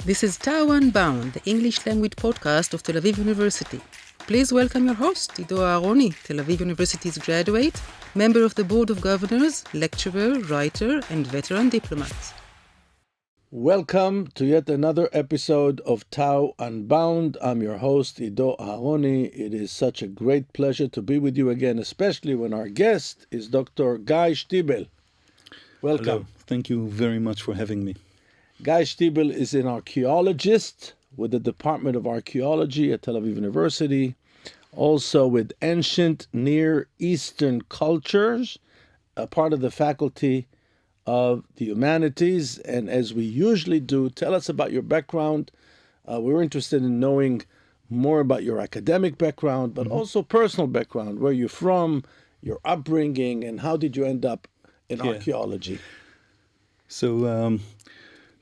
This is Tao Unbound, the English language podcast of Tel Aviv University. Please welcome your host, Aharoni, Tel Aviv University's graduate, member of the Board of Governors, lecturer, writer, and veteran diplomat. Welcome to yet another episode of Tao Unbound. I'm your host, Aharoni. It is such a great pleasure to be with you again, especially when our guest is Dr. Guy Stiebel. Welcome. Hello. Thank you very much for having me. Guy Stiebel is an archaeologist with the Department of Archaeology at Tel Aviv University, also with ancient Near Eastern cultures, a part of the faculty of the humanities. And as we usually do, tell us about your background. We're interested in knowing more about your academic background, but also personal background, where you're from, your upbringing, and how did you end up in archaeology? So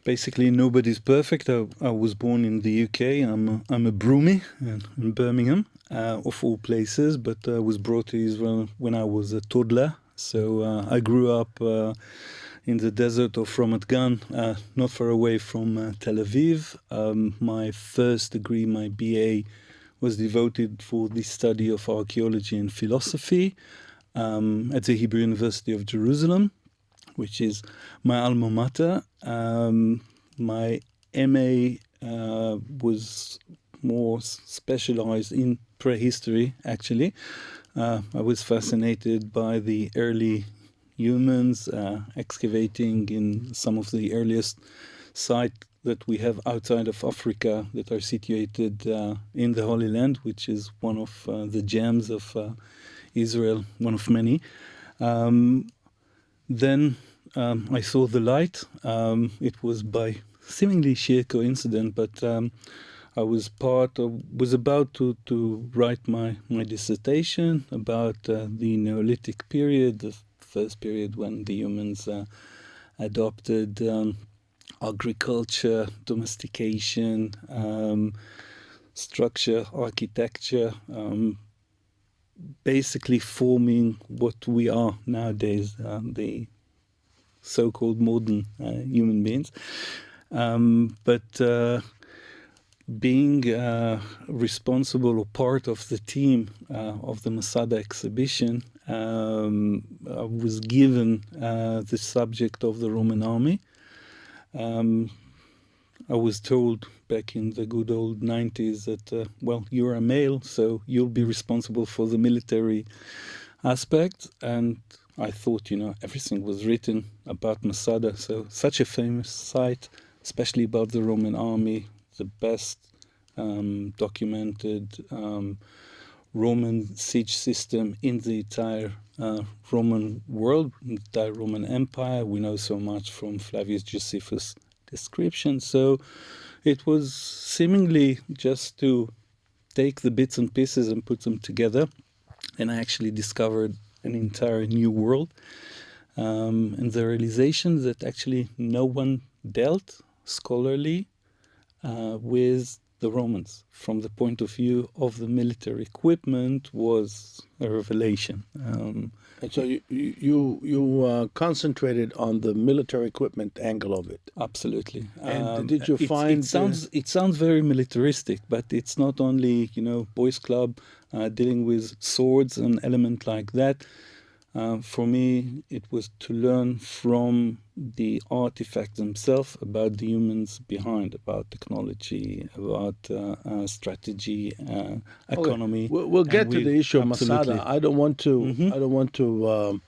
basically, nobody's perfect. I was born in the UK. I'm a Brumie in Birmingham, of all places, but I was brought to Israel when I was a toddler. So I grew up in the desert of Ramat Gan, not far away from Tel Aviv. My first degree, my BA, was devoted for the study of archaeology and philosophy at the Hebrew University of Jerusalem, which is my alma mater. My MA was more specialized in prehistory, actually. I was fascinated by the early humans, excavating in some of the earliest sites that we have outside of Africa that are situated in the Holy Land, which is one of the gems of Israel, one of many. Then I saw the light. It was by seemingly sheer coincidence, but I was about to write my dissertation about the Neolithic period, the first period when the humans adopted agriculture, domestication, structure, architecture, basically forming what we are nowadays, the so-called modern human beings. But being responsible or part of the team of the Masada exhibition, I was given the subject of the Roman army. I was told back in the good old 90s that, you're a male, so you'll be responsible for the military aspect. And I thought, everything was written about Masada. So such a famous site, especially about the Roman army, the best documented Roman siege system in the entire Roman world, the entire Roman Empire. We know so much from Flavius Josephus' description. So it was seemingly just to take the bits and pieces and put them together. And I actually discovered an entire new world. And the realization that actually no one dealt scholarly with the Romans from the point of view of the military equipment was a revelation. And so you concentrated on the military equipment angle of it. Absolutely. And did you find it sounds very militaristic, but it's not only boys club dealing with swords and element like that. For me, it was to learn from the artifacts themselves about the humans behind, about technology, about strategy, economy. Okay. We'll get to the issue of absolutely. Masada. I don't want to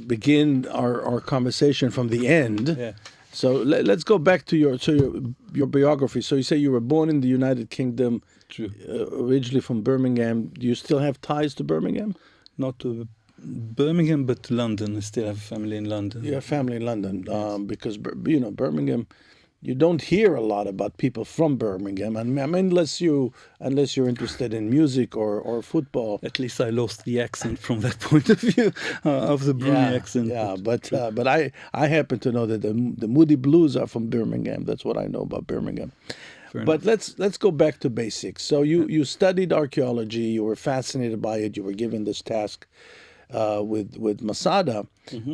begin our conversation from the end. Yeah. So let's go back to your biography. So you say you were born in the United Kingdom. True. Originally from Birmingham. Do you still have ties to Birmingham? Not to Birmingham, but to London. I still have family in London. You have family in London, because Birmingham. You don't hear a lot about people from Birmingham, and I mean, unless you're interested in music or football. At least I lost the accent from that point of view of the Brumie accent. Yeah, but I happen to know that the Moody Blues are from Birmingham. That's what I know about Birmingham. But let's go back to basics. So you studied archaeology. You were fascinated by it. You were given this task. with Masada.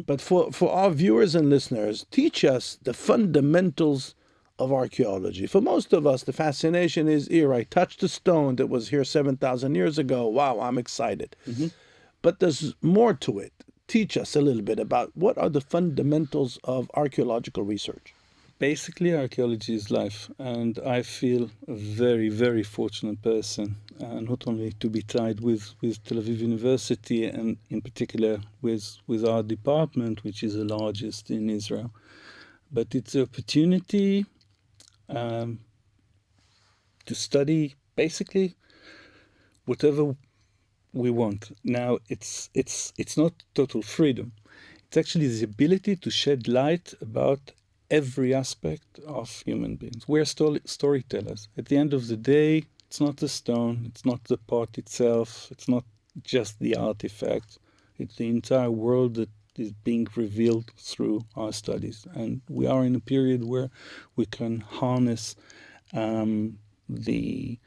But for our viewers and listeners, teach us the fundamentals of archaeology. For most of us, the fascination is, here, I touched a stone that was here 7,000 years ago. Wow, I'm excited. But there's more to it. Teach us a little bit about what are the fundamentals of archaeological research. Basically, archaeology is life, and I feel a very, very fortunate person, not only to be tied with Tel Aviv University, and in particular with our department, which is the largest in Israel, but it's an opportunity to study basically whatever we want. Now, it's not total freedom. It's actually the ability to shed light about every aspect of human beings. We're storytellers. At the end of the day, it's not the stone, it's not the pot itself, it's not just the artifact. It's the entire world that is being revealed through our studies. And we are in a period where we can harness the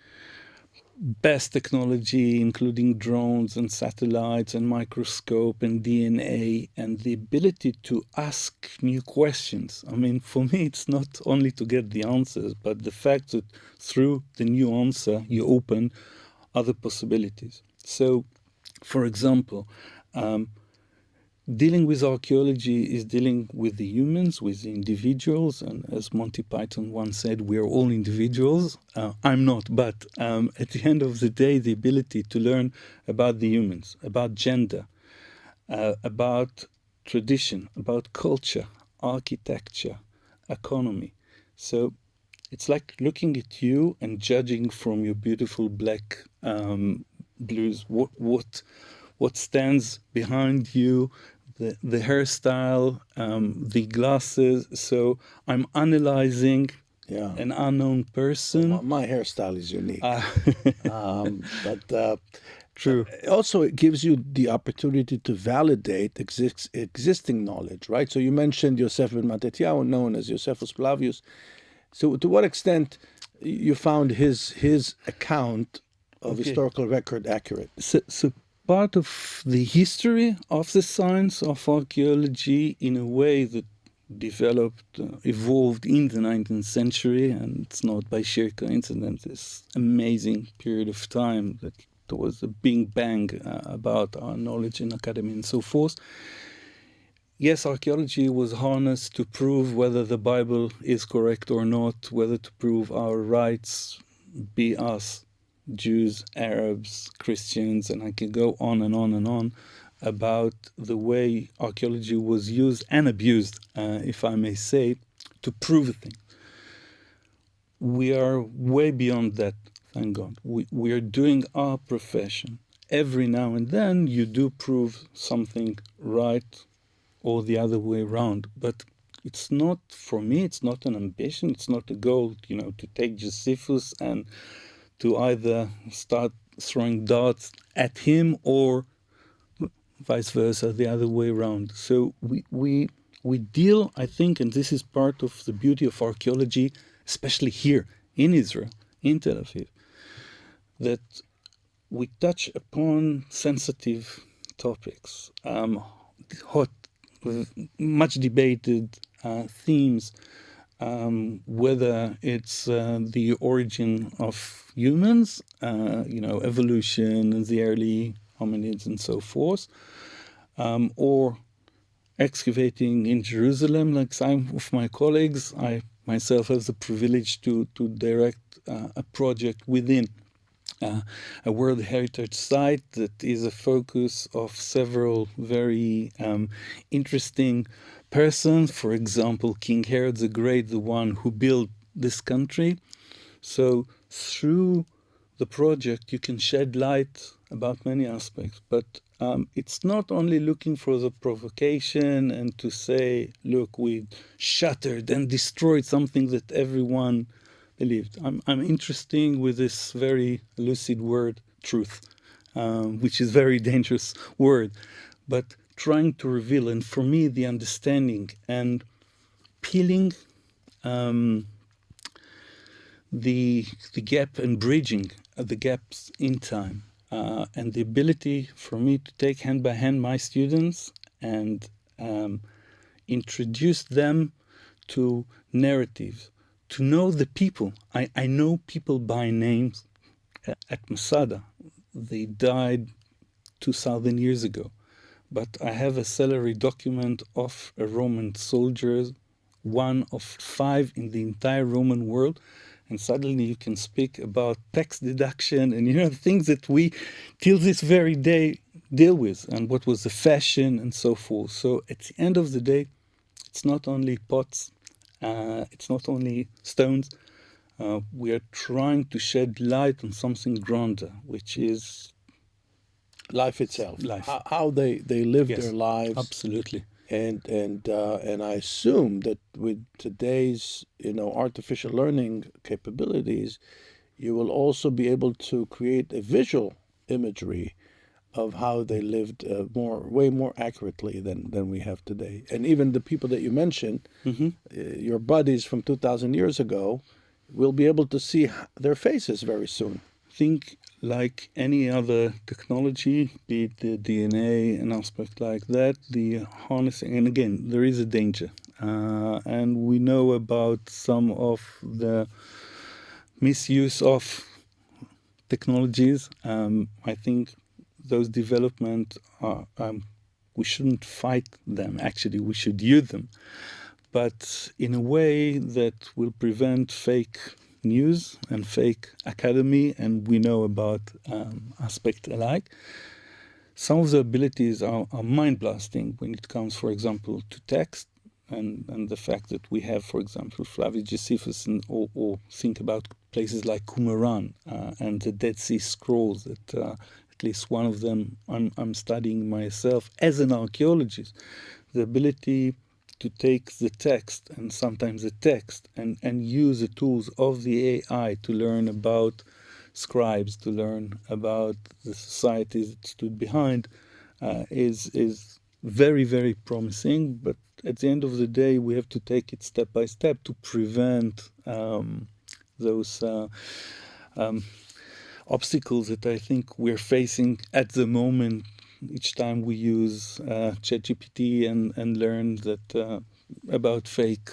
best technology, including drones and satellites and microscope and DNA, and the ability to ask new questions. I mean, for me, it's not only to get the answers, but the fact that through the new answer, you open other possibilities. So, for example, dealing with archaeology is dealing with the humans, with the individuals, and as Monty Python once said, we are all individuals. I'm not, but at the end of the day, the ability to learn about the humans, about gender, about tradition, about culture, architecture, economy. So it's like looking at you and judging from your beautiful black blues what stands behind you, the hairstyle, the glasses. So I'm analyzing an unknown person. Well, my hairstyle is unique. But True. Also, it gives you the opportunity to validate existing knowledge, right? So you mentioned Yosef ben Mattatyahu, known as Josephus Flavius. So to what extent you found his account of historical record accurate? So part of the history of the science of archaeology in a way that developed, evolved in the 19th century, and it's not by sheer coincidence, this amazing period of time that there was a big bang about our knowledge in academy and so forth. Yes, archaeology was harnessed to prove whether the Bible is correct or not, whether to prove our rights, be us Jews, Arabs, Christians, and I can go on and on and on about the way archaeology was used and abused, if I may say, to prove things. We are way beyond that, thank God. We are doing our profession. Every now and then you do prove something right or the other way around, but it's not, for me, it's not an ambition, it's not a goal, to take Josephus and to either start throwing darts at him or vice versa, the other way around. So we deal, I think, and this is part of the beauty of archaeology, especially here in Israel, in Tel Aviv, that we touch upon sensitive topics, hot, much debated themes, whether it's the origin of humans, evolution and the early hominids and so forth, or excavating in Jerusalem, like some of my colleagues. I myself have the privilege to direct a project within a World Heritage Site that is a focus of several very interesting persons. For example, King Herod the Great, the one who built this country. So through the project, you can shed light about many aspects. But it's not only looking for the provocation and to say, look, we shattered and destroyed something that everyone believed. I'm interested with this very lucid word, truth, which is a very dangerous word, but trying to reveal, and for me, the understanding and peeling the gap and bridging the gaps in time. and the ability for me to take hand by hand my students and introduce them to narratives, to know the people. I know people by names at Masada. They died 2,000 years ago. But I have a salary document of a Roman soldier, one of 5 in the entire Roman world. And suddenly you can speak about tax deduction and, things that we, till this very day, deal with, and what was the fashion and so forth. So at the end of the day, it's not only pots, it's not only stones. We are trying to shed light on something grander, which is life itself, life. How they live Yes, their lives. Absolutely. And I assume that with today's artificial learning capabilities, you will also be able to create a visual imagery of how they lived way more accurately than we have today. And even the people that you mentioned, your buddies from 2,000 years ago, will be able to see their faces very soon. Think like any other technology, be it the DNA, an aspect like that, the harnessing, and again, there is a danger. And we know about some of the misuse of technologies. I think those developments are, we shouldn't fight them, actually, we should use them. But in a way that will prevent fake news and fake academy, and we know about aspect alike. Some of the abilities are mind-blasting when it comes, for example, to text, and the fact that we have, for example, Flavius Josephus, or think about places like Qumran and the Dead Sea Scrolls, that at least one of them I'm studying myself as an archaeologist. The ability to take the text, and sometimes the text, and use the tools of the AI to learn about scribes, to learn about the societies that stood behind, is very, very promising. But at the end of the day, we have to take it step by step to prevent those obstacles that I think we're facing at the moment. Each time we use ChatGPT and learn that about fake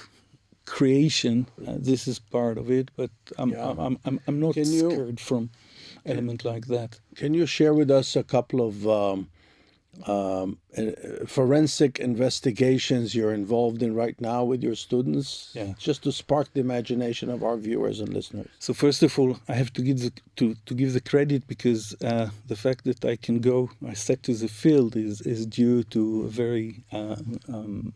creation, this is part of it. But I'm not scared from element like that. Can you share with us a couple of forensic investigations you're involved in right now with your students? Yeah. Just to spark the imagination of our viewers and listeners. So first of all, I have to give the credit, because the fact that I can go, I set to the field is due to a very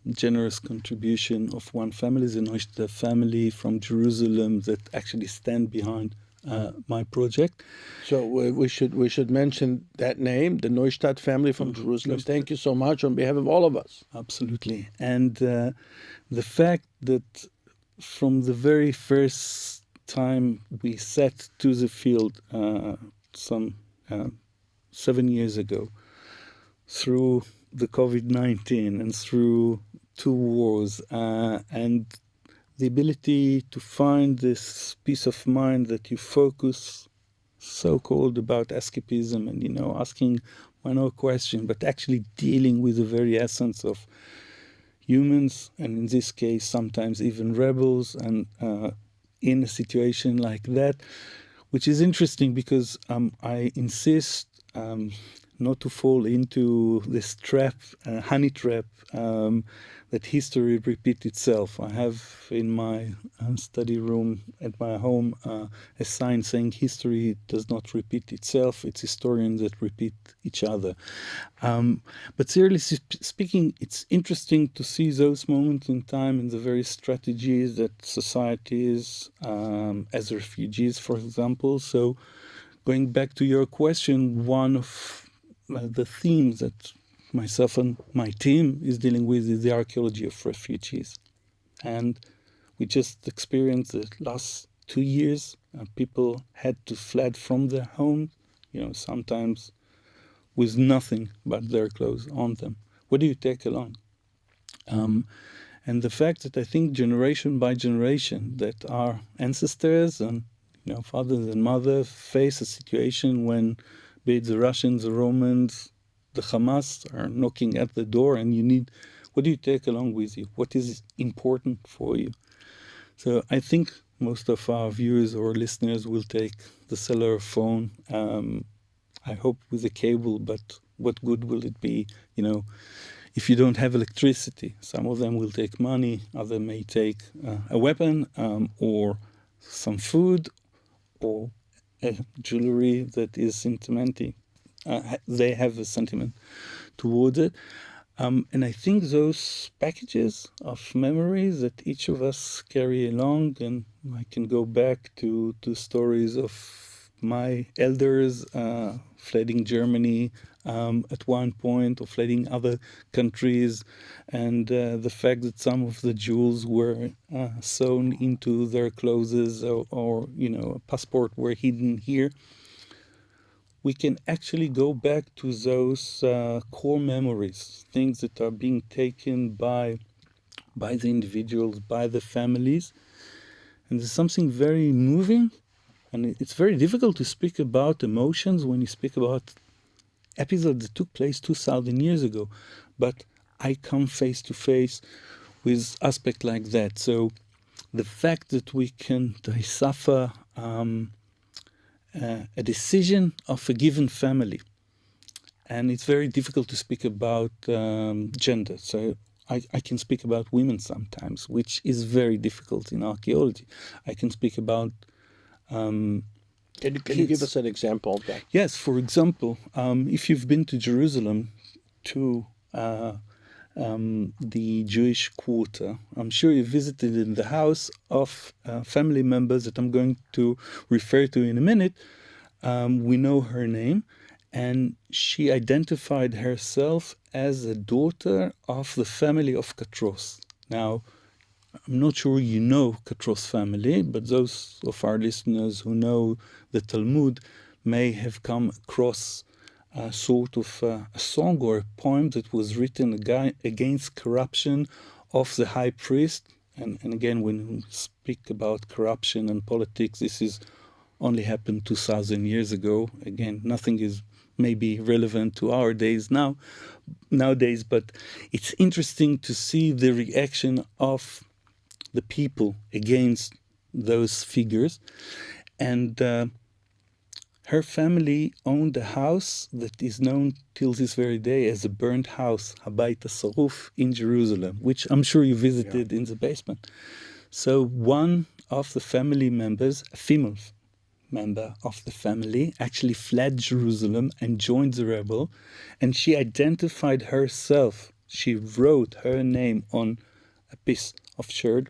generous contribution of one family, the Neustadter family from Jerusalem, that actually stand behind my project. So we should mention that name, the Neustadter family from Jerusalem. Thank you so much on behalf of all of us. Absolutely. And the fact that from the very first time we set to the field some 7 years ago, through the COVID-19 and through 2 wars, and the ability to find this peace of mind that you focus so-called about escapism and, asking one or question, but actually dealing with the very essence of humans, and in this case, sometimes even rebels, and in a situation like that, which is interesting because I insist not to fall into this trap, honey trap, that history repeats itself. I have in my study room at my home a sign saying history does not repeat itself, it's historians that repeat each other. But seriously speaking, it's interesting to see those moments in time and the various strategies that societies, as refugees, for example. So going back to your question, one of the themes that myself and my team is dealing with is the archaeology of refugees. And we just experienced the last 2 years, people had to fled from their homes, sometimes with nothing but their clothes on them. What do you take along? And the fact that I think generation by generation that our ancestors and fathers and mothers face a situation when be it the Russians, the Romans, the Hamas are knocking at the door, and you need, what do you take along with you? What is important for you? So I think most of our viewers or listeners will take the cellular phone, I hope with a cable, but what good will it be, if you don't have electricity? Some of them will take money, others may take a weapon, or some food, or jewelry that is sentimental. They have a sentiment towards it. And I think those packages of memories that each of us carry along, and I can go back to stories of my elders fleeing Germany at one point, or fleeing other countries, and the fact that some of the jewels were sewn into their clothes, or a passport were hidden here. We can actually go back to those core memories, things that are being taken by the individuals, by the families. And there's something very moving, and it's very difficult to speak about emotions when you speak about episodes that took place 2,000 years ago. But I come face to face with aspects like that. So the fact that we can decipher a decision of a given family. And it's very difficult to speak about gender. So I can speak about women sometimes, which is very difficult in archaeology. I can speak about Can you give us an example of that? Yes, for example, if you've been to Jerusalem, to the Jewish quarter, I'm sure you visited in the house of family members that I'm going to refer to in a minute. We know her name, and she identified herself as a daughter of the family of Katros. Now, I'm not sure you know Katros family, but those of our listeners who know the Talmud may have come across a sort of a song or a poem that was written against corruption of the high priest. And again, when we speak about corruption and politics, this is only happened 2,000 years ago. Again, nothing is maybe relevant to our days nowadays, but it's interesting to see the reaction of the people against those figures. And her family owned a house that is known till this very day as a burnt house, Habayit HaSaruf, in Jerusalem, which I'm sure you visited in the basement. So one of the family members, a female member of the family, actually fled Jerusalem and joined the rebel, and she identified herself. She wrote her name on a piece of shirt.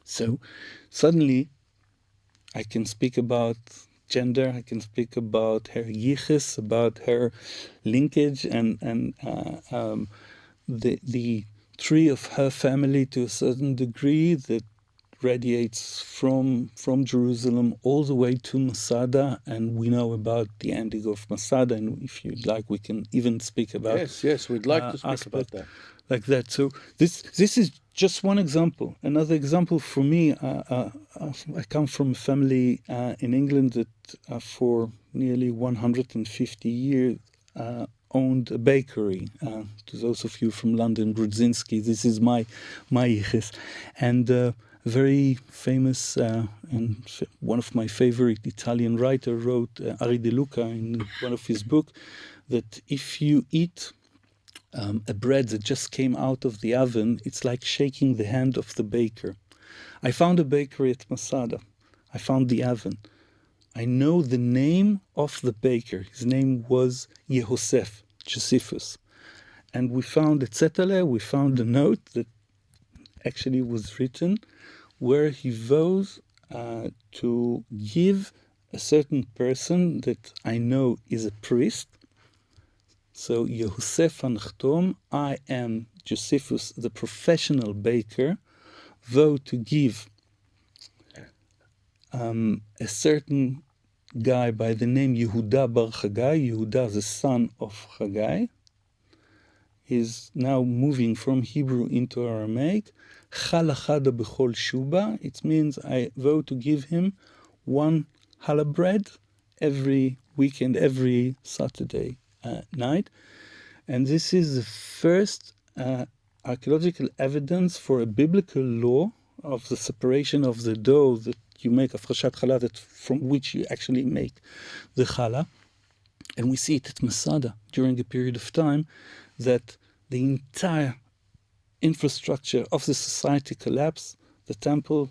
So suddenly I can speak about gender, I can speak about her yichus, about her linkage, and the tree of her family to a certain degree that radiates from Jerusalem all the way to Masada, and we know about the ending of Masada, and if you'd like, we can even speak about Yes, we'd like to speak about that. Like that. So this is just one example. Another example for me, I come from a family in England that for nearly 150 years owned a bakery. To those of you from London, Grudzinski, this is my yichus. And very famous and one of my favorite Italian writer wrote, Ari De Luca, in one of his books, that if you eat a bread that just came out of the oven, it's like shaking the hand of the baker. I found a bakery at Masada. I found the oven. I know the name of the baker. His name was Yehosef, Josephus. And we found we found a note that actually was written where he vows to give a certain person that I know is a priest. So, Yehosef Anachtom, I am Josephus, the professional baker, vow to give a certain guy by the name Yehuda Bar Chagai, Yehuda, the son of Chagai. He's now moving from Hebrew into Aramaic. Chala Chada B'chol Shuba, it means I vow to give him one challah bread every weekend, every Saturday night. And this is the first archaeological evidence for a biblical law of the separation of the dough that you make, afrashat challah, that from which you actually make the challah. And we see it at Masada during a period of time that the entire infrastructure of the society collapsed. The temple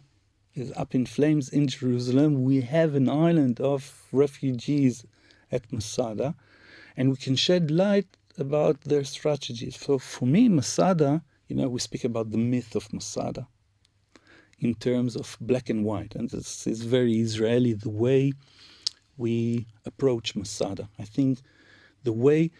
is up in flames in Jerusalem. We have an island of refugees at Masada, and we can shed light about their strategies. So for me, Masada, we speak about the myth of Masada in terms of black and white. And this is very Israeli, the way we approach Masada. I think the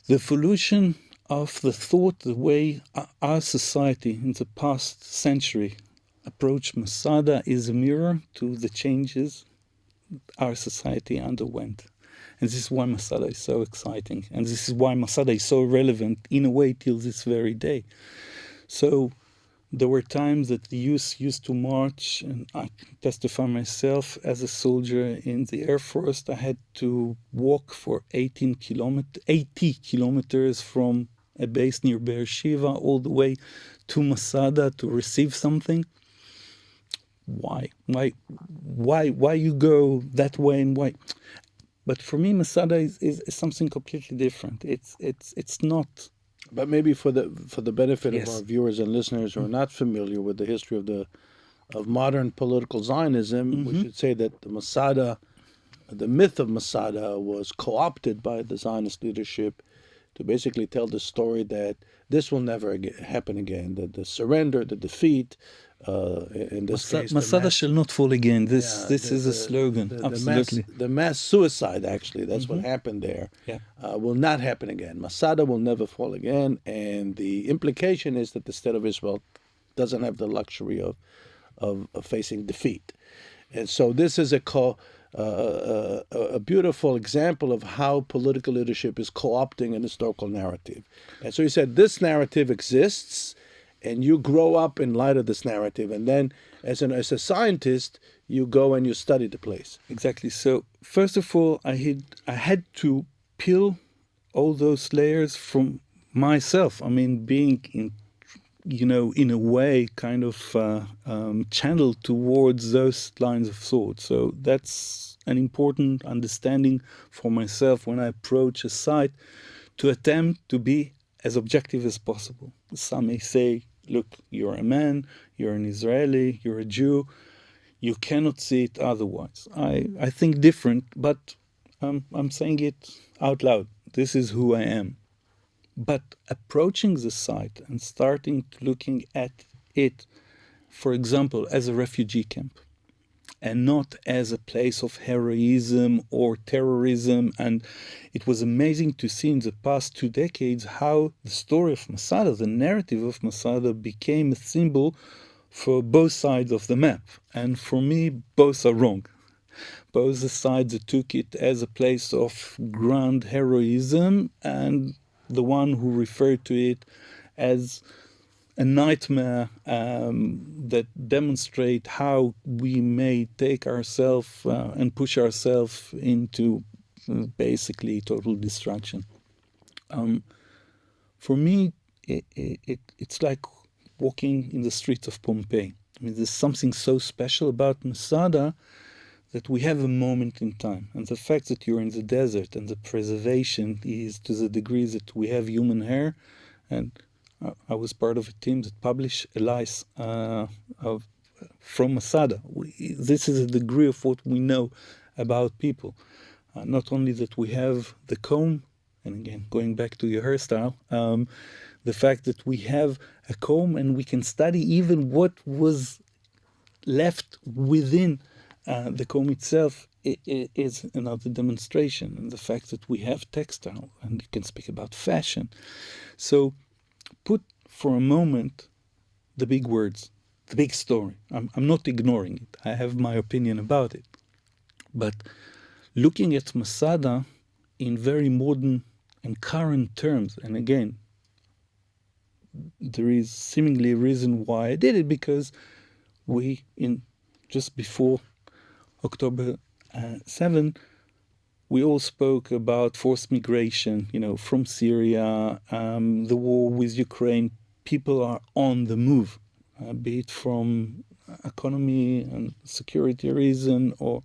evolution of the thought, the way our society in the past century approached Masada is a mirror to the changes our society underwent. And this is why Masada is so exciting. And this is why Masada is so relevant in a way till this very day. So there were times that the youth used to march, and I can testify myself as a soldier in the Air Force. I had to walk for 80 kilometers from a base near Beersheba all the way to Masada to receive something. Why you go that way, and why? But for me, Masada is something completely different. It's not. But maybe for the benefit Yes. of our viewers and listeners who are not familiar with the history of modern political Zionism, we should say that the myth of Masada was co-opted by the Zionist leadership to basically tell the story that this will never happen again. That the surrender, the defeat, in this case, Masada shall not fall again. This is a slogan. Absolutely. The mass suicide, actually, that's what happened there, Yeah. will not happen again. Masada will never fall again. And the implication is that the state of Israel doesn't have the luxury of facing defeat. And so this is a beautiful example of how political leadership is co-opting an historical narrative. And so he said, this narrative exists, and you grow up in light of this narrative. And then as a scientist, you go and you study the place. Exactly. So first of all, I had to peel all those layers from myself. I mean, being in a way kind of channeled towards those lines of thought. So that's an important understanding for myself when I approach a site, to attempt to be as objective as possible. Some may say, look, you're a man, you're an Israeli, you're a Jew, you cannot see it otherwise. I think different, but I'm saying it out loud. This is who I am. But approaching the site and starting looking at it, for example, as a refugee camp, and not as a place of heroism or terrorism. And it was amazing to see in the past 2 decades how the story of Masada, the narrative of Masada, became a symbol for both sides of the map. And for me, both are wrong. Both the sides took it as a place of grand heroism, and the one who referred to it as a nightmare that demonstrate how we may take ourselves and push ourselves into basically total destruction. For me, it's like walking in the streets of Pompeii. I mean, there's something so special about Masada that we have a moment in time. And the fact that you're in the desert and the preservation is to the degree that we have human hair. And I was part of a team that published a lice from Masada. This is a degree of what we know about people. Not only that we have the comb, and again, going back to your hairstyle, the fact that we have a comb and we can study even what was left within the comb itself is another demonstration. And the fact that we have textile, and you can speak about fashion. So put for a moment the big words, the big story. I'm not ignoring it. I have my opinion about it. But looking at Masada in very modern and current terms, and again, there is seemingly a reason why I did it, because we, in just before October 7, we all spoke about forced migration, from Syria, the war with Ukraine. People are on the move, be it from economy and security reason or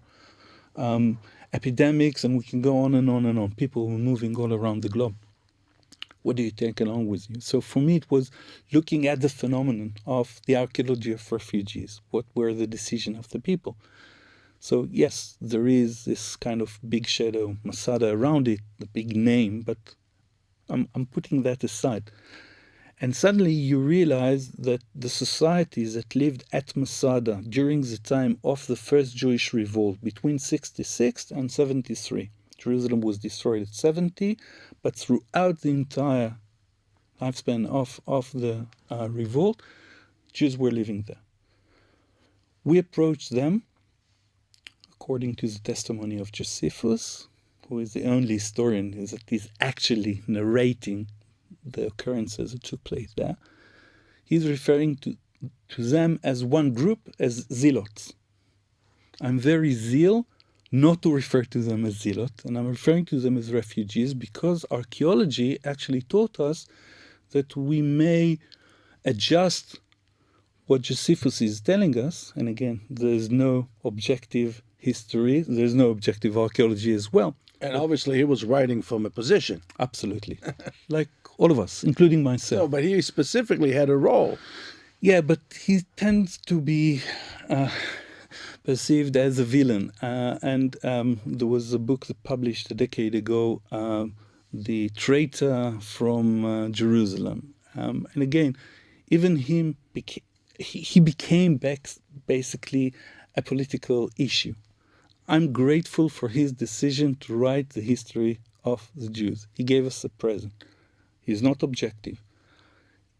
epidemics, and we can go on and on and on. People were moving all around the globe. What do you take along with you? So for me, it was looking at the phenomenon of the archaeology of refugees. What were the decisions of the people? So yes, there is this kind of big shadow, Masada, around it, the big name, but I'm putting that aside. And suddenly you realize that the societies that lived at Masada during the time of the first Jewish revolt between 66 and 73, Jerusalem was destroyed at 70, but throughout the entire lifespan of the revolt, Jews were living there. We approached them, according to the testimony of Josephus, who is the only historian that is actually narrating the occurrences that took place there. He's referring to them as one group, as zealots. I'm very zeal not to refer to them as zealot, and I'm referring to them as refugees because archaeology actually taught us that we may adjust what Josephus is telling us, and again, there's no objective history, there's no objective archaeology as well. And obviously he was writing from a position. Absolutely. Like all of us, including myself. No, but he specifically had a role. Yeah, but he tends to be perceived as a villain. And there was a book that published a decade ago, The Traitor from Jerusalem. And again, even him, he became basically a political issue. I'm grateful for his decision to write the history of the Jews. He gave us a present. He's not objective.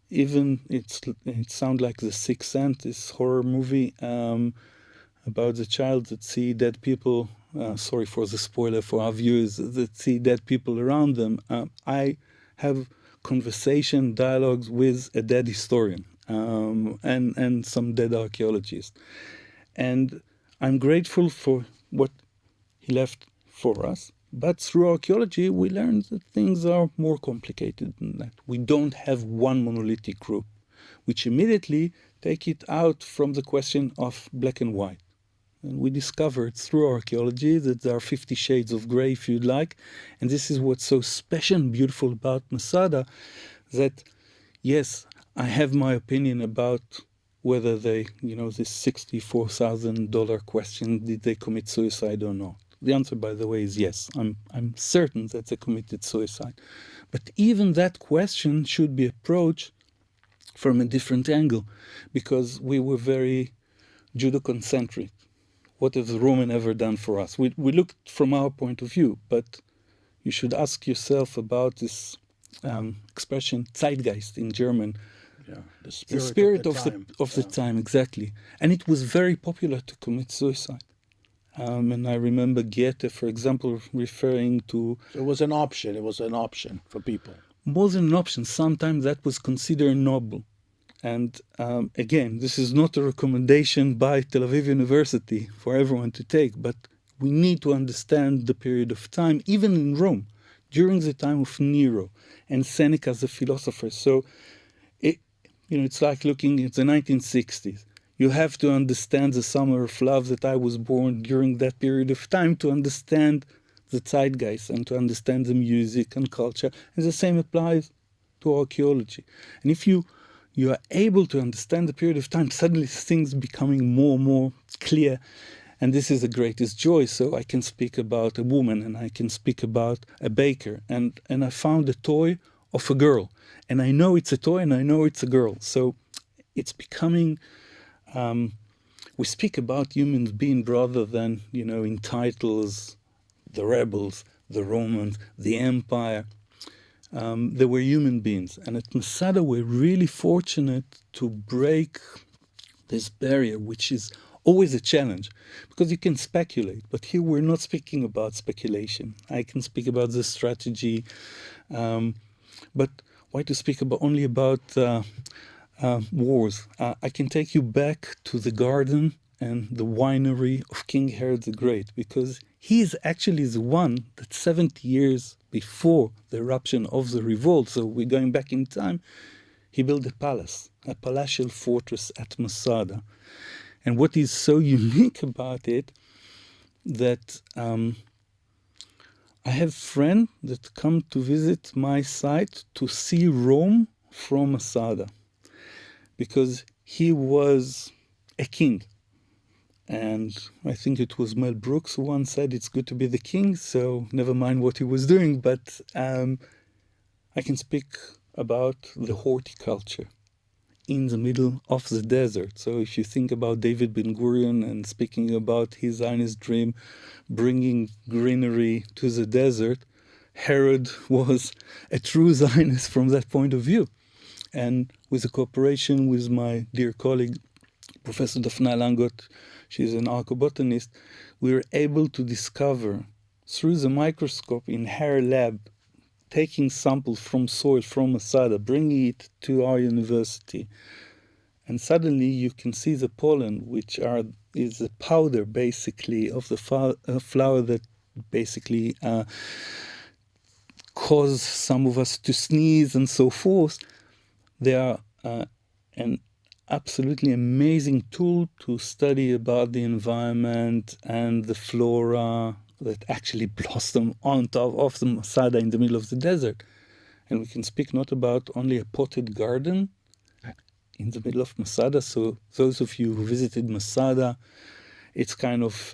Even it sounds like The Sixth Sense, this horror movie about the child that see dead people. Sorry for the spoiler for our viewers, that see dead people around them. I have conversation, dialogues with a dead historian and some dead archaeologists. And I'm grateful for what he left for us. But through archaeology, we learned that things are more complicated than that. We don't have one monolithic group, which immediately take it out from the question of black and white. And we discovered through archaeology that there are 50 shades of gray, if you'd like. And this is what's so special and beautiful about Masada, that, yes, I have my opinion about whether they, this $64,000 question, did they commit suicide or not? The answer, by the way, is yes. I'm certain that they committed suicide. But even that question should be approached from a different angle, because we were very Judo-concentric. What has the Roman ever done for us? We looked from our point of view, but you should ask yourself about this expression, Zeitgeist in German. Yeah, the spirit of the time, exactly. And it was very popular to commit suicide. And I remember Goethe, for example, referring to... So it was an option. It was an option for people. More than an option. Sometimes that was considered noble. And again, this is not a recommendation by Tel Aviv University for everyone to take, but we need to understand the period of time, even in Rome, during the time of Nero and Seneca as a philosopher. So, it's like looking at the 1960s. You have to understand the summer of love that I was born during that period of time to understand the zeitgeist and to understand the music and culture. And the same applies to archaeology. And if you are able to understand the period of time, suddenly things becoming more and more clear. And this is the greatest joy. So I can speak about a woman and I can speak about a baker. And I found a toy of a girl. And I know it's a toy and I know it's a girl. So it's becoming... we speak about humans being rather than, in titles, the rebels, the Romans, the empire. They were human beings. And at Masada, we're really fortunate to break this barrier, which is always a challenge, because you can speculate. But here we're not speaking about speculation. I can speak about the strategy, but why to speak only about wars? I can take you back to the garden and the winery of King Herod the Great, because he is actually the one that 70 years before the eruption of the revolt, so we're going back in time, he built a palace, a palatial fortress at Masada. And what is so unique about it, that I have friends that come to visit my site to see Rome from Masada, because he was a king. And I think it was Mel Brooks who once said it's good to be the king, so never mind what he was doing. But I can speak about the horticulture in the middle of the desert. So if you think about David Ben-Gurion and speaking about his Zionist dream, bringing greenery to the desert, Herod was a true Zionist from that point of view. And with the cooperation with my dear colleague, Professor Daphna Langot, she's an archaeobotanist, we were able to discover through the microscope in her lab, taking samples from soil from Masada, bringing it to our university. And suddenly you can see the pollen, which is the powder basically of the flower that basically cause some of us to sneeze and so forth. They are an absolutely amazing tool to study about the environment and the flora that actually blossom on top of the Masada in the middle of the desert. And we can speak not about only a potted garden in the middle of Masada. So those of you who visited Masada, it's kind of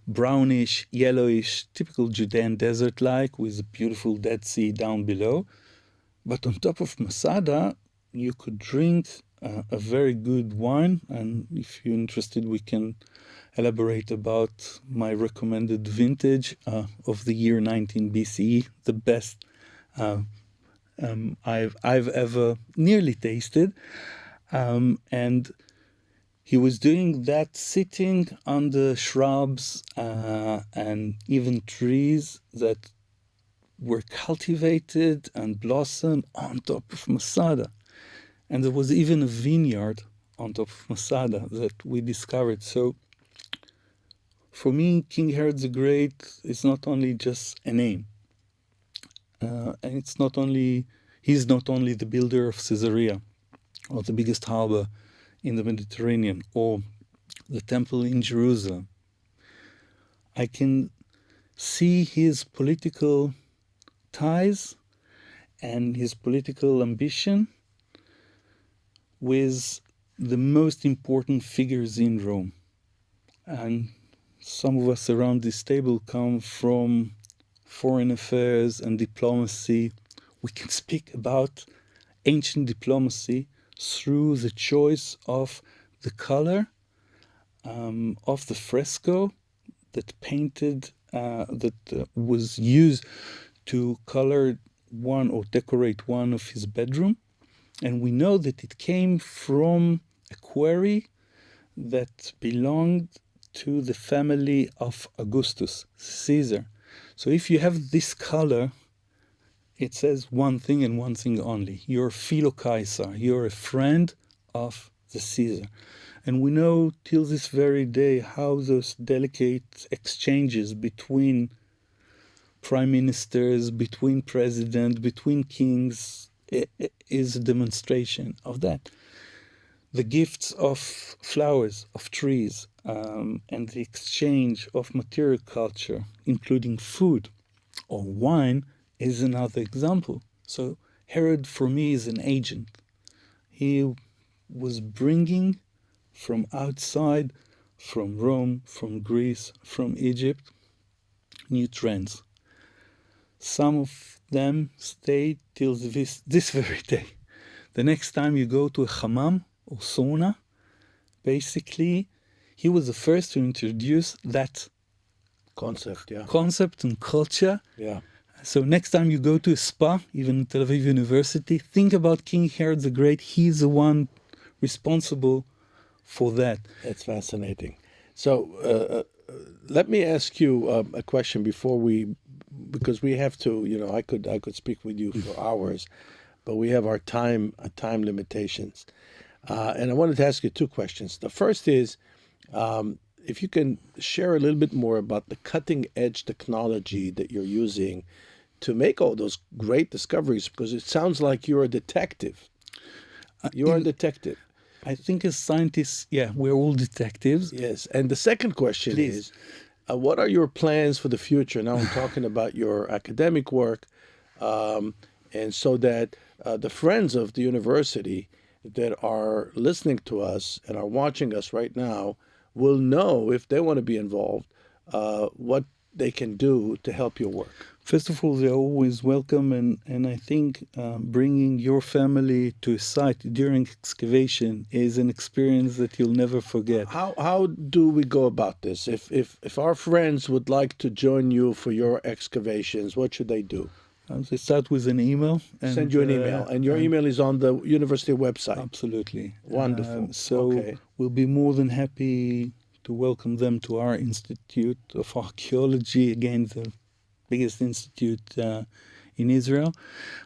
brownish, yellowish, typical Judean desert-like with a beautiful Dead Sea down below. But on top of Masada, you could drink a very good wine. And if you're interested, we can elaborate about my recommended vintage of the year 19 BCE, the best I've ever nearly tasted. And he was doing that sitting under shrubs and even trees that were cultivated and blossomed on top of Masada. And there was even a vineyard on top of Masada that we discovered. So for me, King Herod the Great is not only just a name. And he's not only the builder of Caesarea, or the biggest harbor in the Mediterranean, or the temple in Jerusalem. I can see his political ties and his political ambition with the most important figures in Rome. And some of us around this table come from foreign affairs and diplomacy. We can speak about ancient diplomacy through the choice of the color of the fresco that was used to color one or decorate one of his bedroom. And we know that it came from a quarry that belonged to the family of Augustus, Caesar. So if you have this color, it says one thing and one thing only. You're Philokaisar. You're a friend of the Caesar. And we know till this very day how those delicate exchanges between prime ministers, between presidents, between kings is a demonstration of that. The gifts of flowers, of trees, and the exchange of material culture, including food or wine, is another example. So Herod, for me, is an agent. He was bringing from outside, from Rome, from Greece, from Egypt, new trends. Some of them stay till this very day. The next time you go to a hammam or sauna, basically, he was the first to introduce that concept and culture. Yeah. So next time you go to a spa, even Tel Aviv University, think about King Herod the Great. He's the one responsible for that. That's fascinating. So let me ask you a question because we have to, I could speak with you for hours, but we have our time limitations. And I wanted to ask you two questions. The first is, If you can share a little bit more about the cutting edge technology that you're using to make all those great discoveries, because it sounds like you're a detective. You're a detective. I think as scientists, yeah, we're all detectives. Yes. And the second question is, what are your plans for the future? Now I'm talking about your academic work, and so that the friends of the university that are listening to us and are watching us right now will know, if they want to be involved, what they can do to help your work. First of all, they're always welcome, and I think bringing your family to a site during excavation is an experience that you'll never forget. How do we go about this? If our friends would like to join you for your excavations, what should they do? They start with an email. And, send you an email, and your email is on the university website. Absolutely. Wonderful. So we'll be more than happy to welcome them to our Institute of Archaeology, again, the biggest institute in Israel.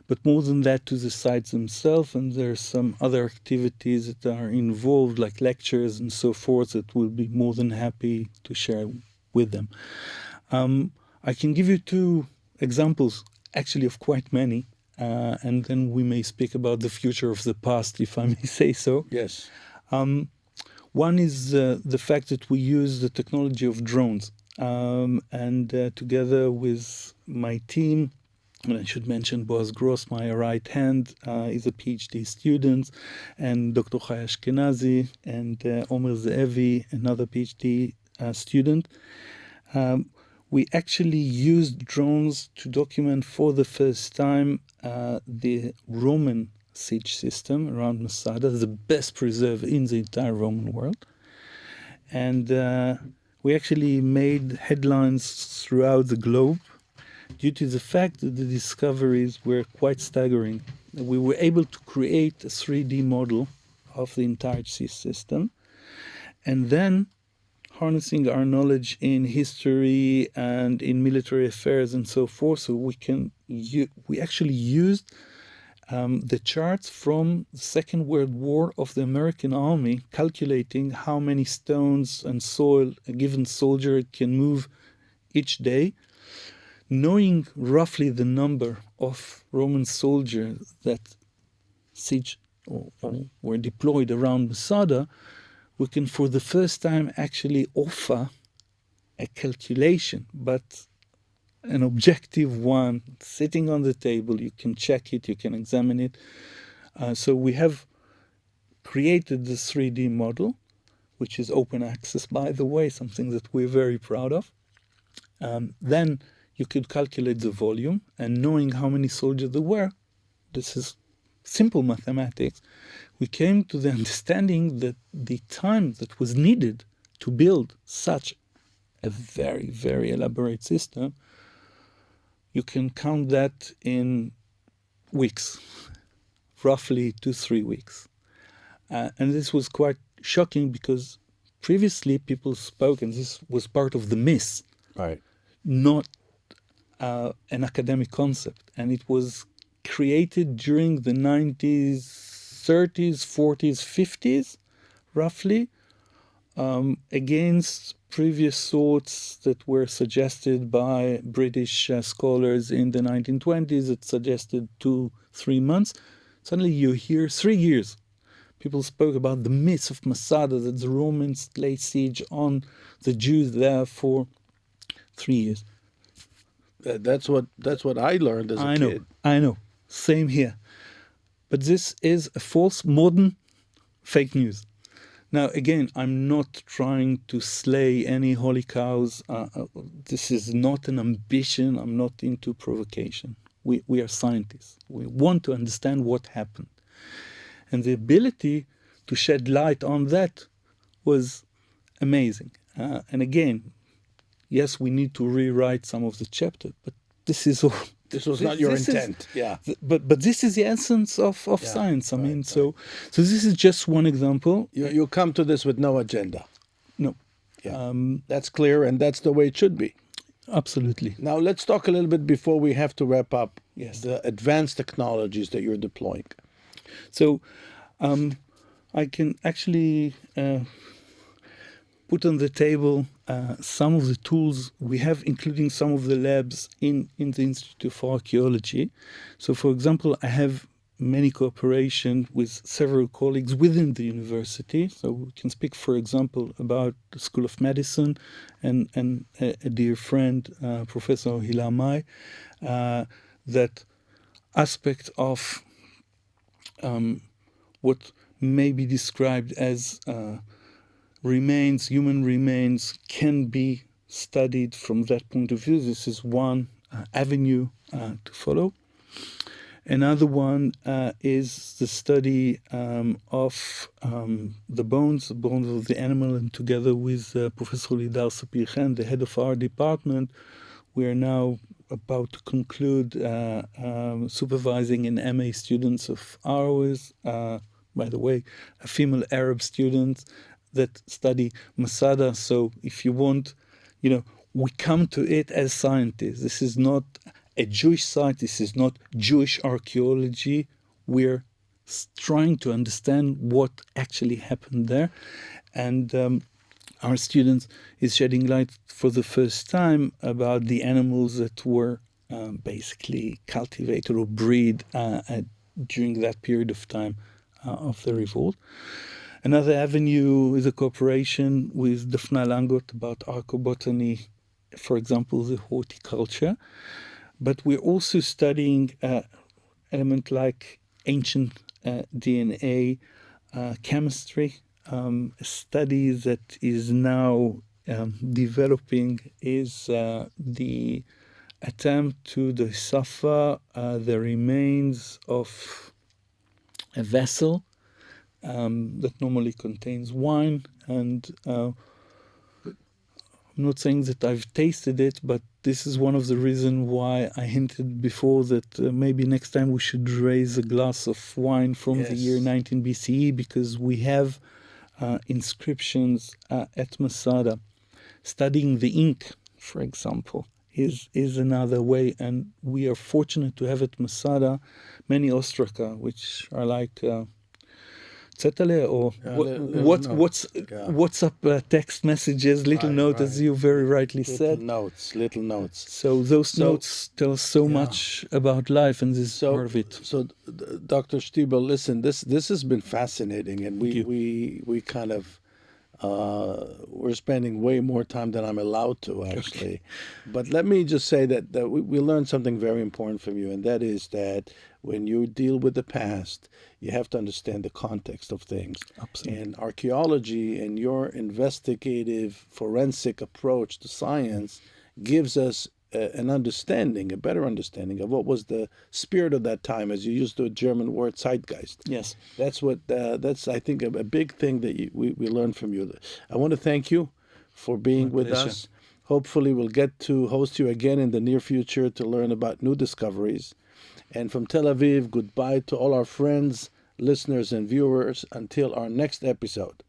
But more than that, to the sites themselves, and there are some other activities that are involved, like lectures and so forth, that we'll be more than happy to share with them. I can give you two examples, actually of quite many, and then we may speak about the future of the past, if I may say so. Yes. One is the fact that we use the technology of drones. And together with my team, and I should mention Boaz Gross, my right hand, is a PhD student, and Dr. Chaya Ashkenazi and Omer Zeevi, another PhD student. We actually used drones to document for the first time the Roman siege system around Masada, the best preserved in the entire Roman world. And we actually made headlines throughout the globe due to the fact that the discoveries were quite staggering. We were able to create a 3D model of the entire siege system, and then harnessing our knowledge in history and in military affairs and so forth, so we actually used the charts from the Second World War of the American Army, calculating how many stones and soil a given soldier can move each day, knowing roughly the number of Roman soldiers that siege or were deployed around Masada. We can, for the first time, actually offer a calculation, but an objective one, sitting on the table. You can check it, you can examine it. So we have created this 3D model, which is open access, by the way, something that we're very proud of. Then you could calculate the volume, and knowing how many soldiers there were, this is simple mathematics, we came to the understanding that the time that was needed to build such a very, very elaborate system, you can count that in weeks, roughly 2-3 weeks. And this was quite shocking because previously people spoke, and this was part of the myth, Right. not an academic concept. And it was created during the 90s, 30s, 40s, 50s, roughly, against previous thoughts that were suggested by British scholars in the 1920s that suggested 2-3 months. Suddenly you hear 3 years. People spoke about the myth of Masada, that the Romans laid siege on the Jews there for 3 years. That's what I learned as a kid. I know. Same here. But this is a false modern fake news. Now, again, I'm not trying to slay any holy cows. This is not an ambition. I'm not into provocation. We are scientists. We want to understand what happened. And the ability to shed light on that was amazing. And again, yes, we need to rewrite some of the chapter, but this is all. This was not your intent. But this is the essence of science. I mean, so this is just one example. You come to this with no agenda. No. Yeah. That's clear, and that's the way it should be. Absolutely. Now let's talk a little bit before we have to wrap up. Yes. The advanced technologies that you're deploying. So I can actually put on the table some of the tools we have, including some of the labs in the Institute of Archaeology. So, for example, I have many cooperation with several colleagues within the university. So we can speak, for example, about the School of Medicine and a dear friend, Professor Hila Mai, that aspect of what may be described as remains, human remains, can be studied from that point of view. This is one avenue to follow. Another one is the study of the bones of the animal, and together with Professor Lidar Sapir-Khan, the head of our department, we are now about to conclude supervising an MA students of ours, by the way, a female Arab student that study Masada. So if you want, we come to it as scientists. This is not a Jewish site. This is not Jewish archaeology. We're trying to understand what actually happened there. And our students is shedding light for the first time about the animals that were basically cultivated or bred during that period of time of the revolt. Another avenue is a cooperation with Dafna Langot about archaeobotany, for example, the horticulture. But we're also studying elements like ancient DNA, chemistry. A study that is now developing is the attempt to decipher the remains of a vessel that normally contains wine. And I'm not saying that I've tasted it, but this is one of the reasons why I hinted before that maybe next time we should raise a glass of wine from the year 19 BCE, because we have inscriptions at Masada. Studying the ink, for example, is another way, and we are fortunate to have at Masada many ostraca, which are like Zetale or WhatsApp text messages, little notes, as you very rightly said. Little notes. So those notes tell us so much about life, and this is part of it. So, Dr. Stiebel, listen, this has been fascinating, and we kind of we're spending way more time than I'm allowed to, actually. But let me just say that we learned something very important from you, and that is that when you deal with the past, you have to understand the context of things. Absolutely. And archaeology and your investigative forensic approach to science gives us an understanding, a better understanding of what was the spirit of that time, as you used the German word Zeitgeist. Yes. That's I think, a big thing that we learned from you. I want to thank you for being with us. Hopefully we'll get to host you again in the near future to learn about new discoveries. And from Tel Aviv, goodbye to all our friends, listeners, and viewers until our next episode.